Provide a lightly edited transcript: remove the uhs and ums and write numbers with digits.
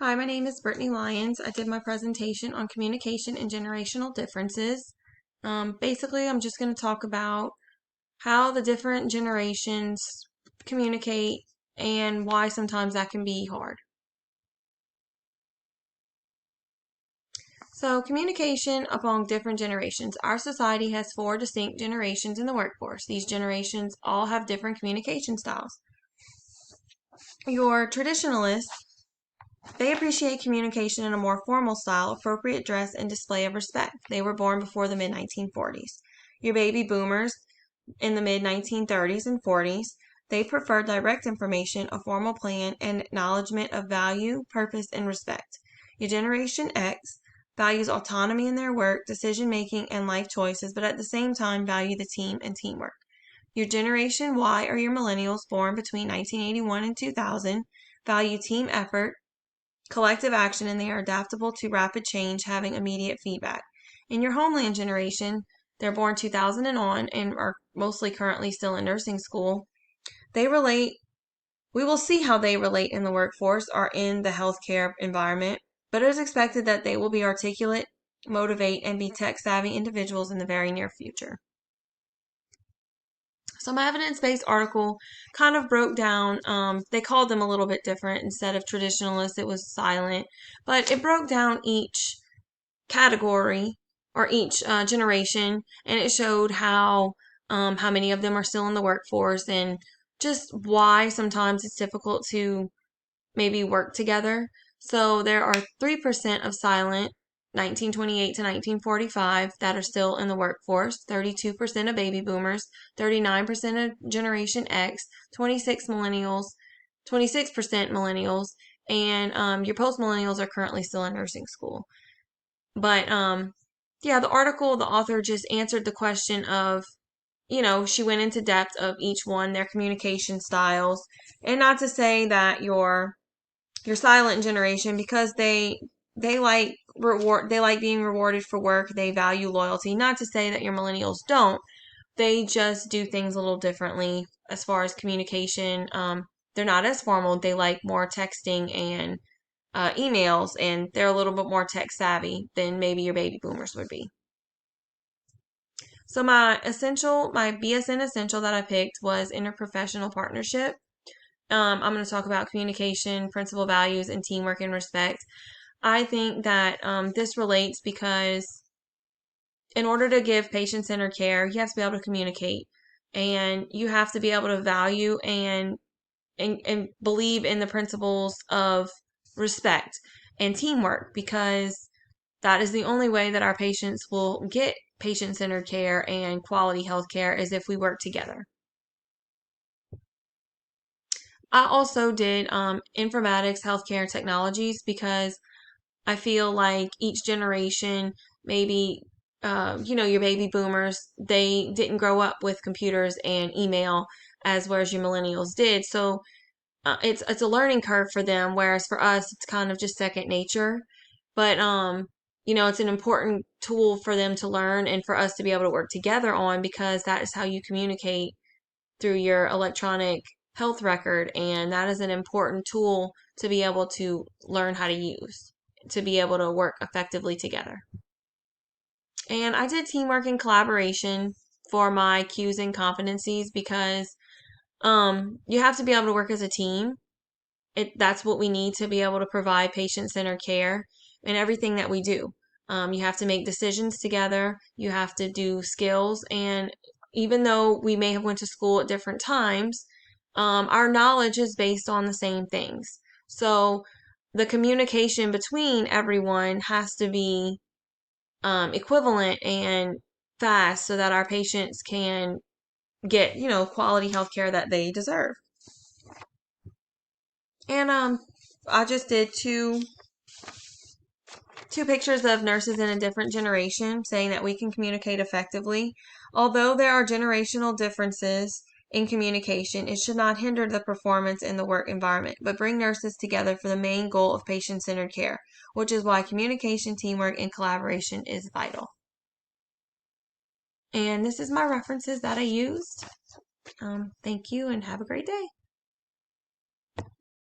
Hi, my name is Brittany Lyons. I did my presentation on communication and generational differences. Basically, I'm just going to talk about how the different generations communicate and why sometimes that can be hard. So, communication among different generations. Our society has 4 distinct generations in the workforce. These generations all have different communication styles. Your traditionalists, they appreciate communication in a more formal style, appropriate dress, and display of respect. They were born before the mid-1940s. Your baby boomers in the mid-1930s and 40s, they prefer direct information, a formal plan, and acknowledgement of value, purpose, and respect. Your Generation X values autonomy in their work, decision-making, and life choices, but at the same time value the team and teamwork. Your Generation Y are your millennials born between 1981 and 2000, value team effort, collective action, and they are adaptable to rapid change, having immediate feedback. In your Homeland generation, they're born 2000 and on and are mostly currently still in nursing school. They relate, we will see how they relate in the workforce or in the healthcare environment, but it is expected that they will be articulate, motivate, and be tech-savvy individuals in the very near future. So my evidence-based article kind of broke down, they called them a little bit different. Instead of traditionalist, it was silent. But it broke down each category or each generation, and it showed how many of them are still in the workforce and just why sometimes it's difficult to maybe work together. So there are 3% of silent 1928 to 1945 that are still in the workforce, 32% of baby boomers, 39% of Generation X, 26 millennials, 26% millennials, and your post-millennials are currently still in nursing school. But yeah, the article, the author just answered the question of, she went into depth of each one, their communication styles, and not to say that your silent generation, because they like being rewarded for work, they value loyalty. Not to say that your millennials don't, they just do things a little differently as far as communication. They're not as formal, they like more texting and emails, and they're a little bit more tech savvy than maybe your baby boomers would be. So my BSN essential that I picked was interprofessional partnership. I'm going to talk about communication, principal values, and teamwork and respect. I think that this relates because in order to give patient-centered care, you have to be able to communicate, and you have to be able to value and believe in the principles of respect and teamwork, because that is the only way that our patients will get patient-centered care and quality health care, is if we work together. I also did informatics, healthcare, and technologies because I feel like each generation, maybe, your baby boomers, they didn't grow up with computers and email as whereas your millennials did. So it's a learning curve for them, whereas for us, it's kind of just second nature. But, it's an important tool for them to learn and for us to be able to work together on, because that is how you communicate through your electronic health record, and that is an important tool to be able to learn how to use to be able to work effectively together. And I did teamwork and collaboration for my cues and competencies because you have to be able to work as a team. That's what we need to be able to provide patient-centered care in everything that we do. You have to make decisions together. You have to do skills, and even though we may have went to school at different times, our knowledge is based on the same things. So the communication between everyone has to be equivalent and fast so that our patients can get, quality health care that they deserve. And I just did two pictures of nurses in a different generation, saying that we can communicate effectively. Although there are generational differences in communication, it should not hinder the performance in the work environment, but bring nurses together for the main goal of patient-centered care, which is why communication, teamwork, and collaboration is vital. And this is my references that I used. Thank you and have a great day.